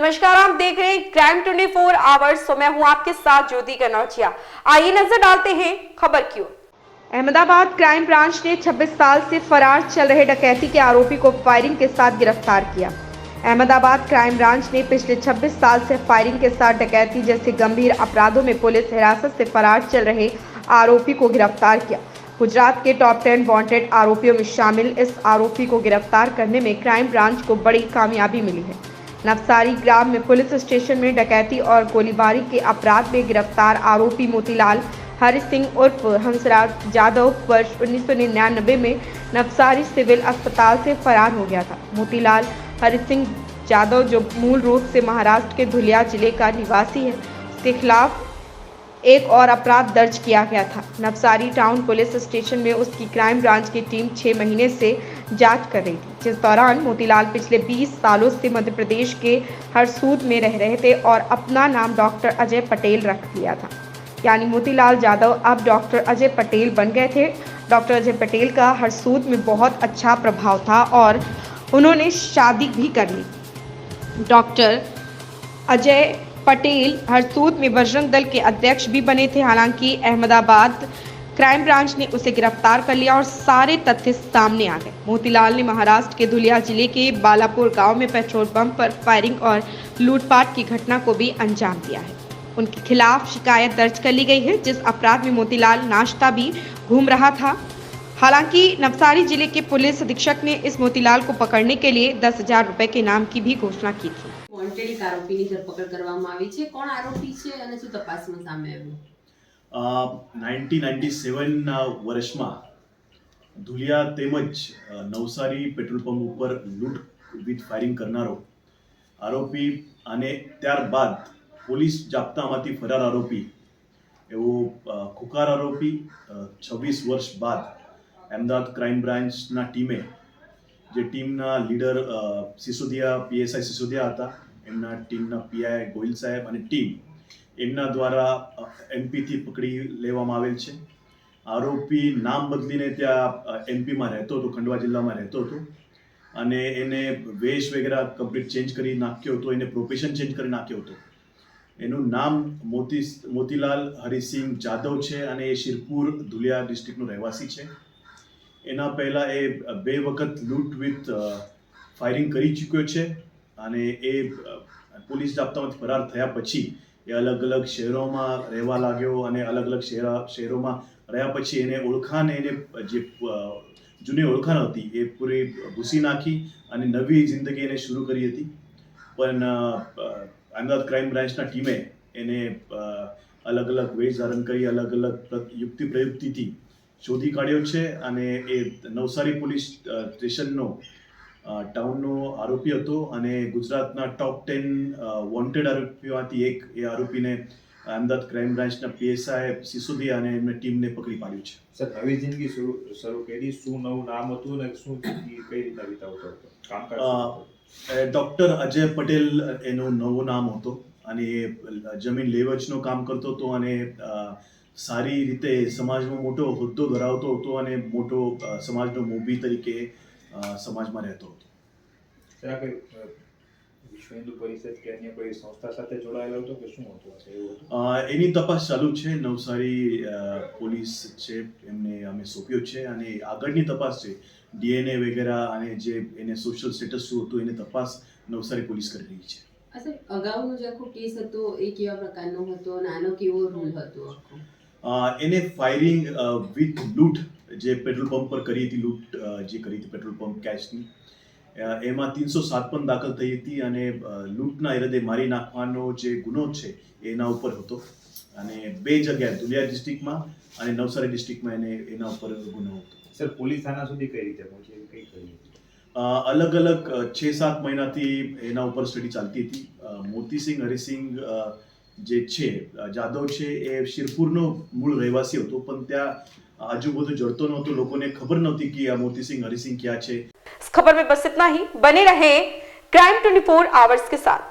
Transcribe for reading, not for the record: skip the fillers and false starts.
नमस्कार, आप देख रहे हैं क्राइम 24 आवर्स। तो मैं हूं आपके साथ ज्योति कनौजिया। आइए नजर डालते हैं खबर की ओर। अहमदाबाद क्राइम ब्रांच ने 26 साल से फरार चल रहे डकैती के आरोपी को फायरिंग के साथ गिरफ्तार किया। अहमदाबाद क्राइम ब्रांच ने पिछले 26 साल से फायरिंग के साथ डकैती जैसे गंभीर अपराधों में पुलिस हिरासत से फरार चल रहे आरोपी को गिरफ्तार किया। गुजरात के टॉप 10 वांटेड आरोपियों में शामिल इस आरोपी को गिरफ्तार करने में क्राइम ब्रांच को बड़ी कामयाबी मिली है। नवसारी ग्राम में पुलिस स्टेशन में डकैती और गोलीबारी के अपराध में गिरफ्तार आरोपी मोतीलाल हरि सिंह उर्फ हंसराज यादव वर्ष 1999 में नवसारी सिविल अस्पताल से फरार हो गया था। मोतीलाल हरि सिंह यादव, जो मूल रूप से महाराष्ट्र के धुलिया जिले का निवासी है, उसके खिलाफ एक और अपराध दर्ज किया गया था। नवसारी टाउन पुलिस स्टेशन में उसकी क्राइम ब्रांच की टीम 6 महीने से जांच कर रही थी, जिस दौरान मोतीलाल पिछले 20 सालों से मध्य प्रदेश के हरसूद में रह रहे थे और अपना नाम डॉक्टर अजय पटेल रख लिया था। यानी मोतीलाल यादव अब डॉक्टर अजय पटेल बन गए थे। डॉक्टर अजय पटेल का हरसूद में बहुत अच्छा प्रभाव था और उन्होंने शादी भी कर ली। डॉक्टर अजय पटेल हरसूद में बजरंग दल के अध्यक्ष भी बने थे। हालांकि अहमदाबाद क्राइम ब्रांच ने उसे गिरफ्तार कर लिया और सारे तथ्य सामने आ गए। मोतीलाल ने महाराष्ट्र के धुलिया जिले के बालापुर गांव में पेट्रोल पंप पर फायरिंग और लूटपाट की घटना को भी अंजाम दिया है। उनके खिलाफ शिकायत दर्ज कर ली गई है, जिस अपराध में मोतीलाल नाश्ता भी घूम रहा था। हालांकि नवसारी जिले के पुलिस अधीक्षक ने इस मोतीलाल को पकड़ने के लिए 10,000 रुपए के इनाम की भी घोषणा की थी। વોન્ટેડ આરોપીની ધરપકડ કરવામાં આવી છે। કોણ આરોપી છે અને શું તપાસમાં સામે આવ્યું? 1997 વર્ષમાં ધુલિયા તેમજ નવસારી પેટ્રોલ પંપ ઉપર લૂંટ વિથ ફાયરિંગ કરનારો આરોપી અને ત્યારબાદ પોલીસ જાપ્તામાંથી ફરાર આરોપી એવો ખુખાર આરોપી 26 વર્ષ બાદ અમદાવાદ ક્રાઇમ બ્રાન્ચના ટીમે, જે ટીમના લીડર સિસોદિયા પીએસઆઈ સિસોદિયા હતા, એમના ટીમના પીઆઈ ગોહિલ સાહેબ અને ટીમ એમના દ્વારા એમપીથી પકડી લેવામાં આવેલ છે। આરોપી નામ બદલીને ત્યાં એમપીમાં રહેતો હતો, ખંડવા જિલ્લામાં રહેતો હતો અને એને વેશ વગેરે કમ્પ્લીટ ચેન્જ કરી નાખ્યો હતો, એને પ્રોફેશન ચેન્જ કરી નાખ્યો હતો। એનું નામ મોતીલાલ હરિસિંહ જાદવ છે અને એ શિરપુર ધુલિયા ડિસ્ટ્રિક્ટનો રહેવાસી છે। એના પહેલાં એ 2 વખત લૂંટ વિથ ફાયરિંગ કરી ચૂક્યો છે અને એ પોલીસ જાપ્તામાંથી ફરાર થયા પછી એ અલગ અલગ શહેરોમાં રહેવા લાગ્યો અને અલગ અલગ શહેરોમાં રહ્યા પછી એને ઓળખાણ, એને જે જૂની ઓળખાણ હતી એ પૂરી ભૂસી નાખી અને નવી જિંદગી એને શરૂ કરી હતી। પણ અમદાવાદ ક્રાઇમ બ્રાન્ચના ટીમે એને અલગ અલગ વેશ ધારણ કરી અલગ અલગ યુક્તિ પ્રયુક્તિથી શોધી કાઢ્યો છે અને એ નવસારી પોલીસ સ્ટેશનનો ટાઉનનો આરોપી હતો અને ગુજરાતના ટોપ 10 વોન્ટેડ આરોપીઓમાંથી એક એ આરોપીને અમદાવાદ ક્રાઇમ બ્રાન્ચના પીએસઆઈ સિસોદિયા અને એમની ટીમને પકડી પાડ્યું છે। સર, નવી જિંદગી શરૂ કરી, શું નવું નામ હતું અને શું જિંદગી કઈ રીતે વિતાવતો હતો? ડૉક્ટર અજય પટેલ એનું નવું નામ હતું અને એ જમીન લેવચનું કામ કરતો હતો અને સારી રીતે સમાજમાં મોટો હોદ્દો ધરાવતો હતો અને મોટો સમાજનો મોભી તરીકે સમાજમાં રહેતો હતો। વિશ્વ હિન્દુ પરિષદ કે અન્ય કોઈ સંસ્થા સાથે જોડાયેલો હતો કે શું હતું? એની તપાસ ચાલુ છે। નવસારી પોલીસ છે, એમને અમે સોંપ્યો છે અને આગળની તપાસ છે, ડીએનએ વગેરે અને જે એને સોશિયલ સ્ટેટસ શું હતું એની તપાસ નવસારી પોલીસ કરી રહી છે। સર, અગાઉનો જે આખો કેસ હતો એ કેવા પ્રકારનો હતો અને આનો કેવો રૂલ હતો આખો? એને ફાયરિંગ વિથ લૂંટ, જે પેટ્રોલ પંપ પર કરી હતી લૂંટ, જે કરી હતી પેટ્રોલ પંપ કેશની, એમાં 307 પણ દાખલ થઈ હતી અને લૂંટના ઇરાદે મારી નાખવાનો જે ગુનો છે એના ઉપર હતો અને 2 જગ્યાએ ધુલિયા ડિસ્ટ્રિક્ટમાં અને નવસારી ડિસ્ટ્રિક્ટમાં એના ઉપર ગુનો હતો। સર, પોલીસ આના સુધી કઈ રીતે પહોંચી, કઈ કરી? અલગ અલગ 6-7 મહિનાથી એના ઉપર સ્ટડી ચાલતી હતી। મોતીસિંહ હરિસિંહ જે છે જાદવ છે એ શિરપુરનો મૂળ રહેવાસી હતો, પણ ત્યાં આજુબાજુ જડતો નહોતો, લોકોને ખબર નહોતી કે આ મોતીસિંહ હરિસિંહ ક્યાં છે। इस खबर में बस इतना ही। बने रहें क्राइम 24 आवर्स के साथ।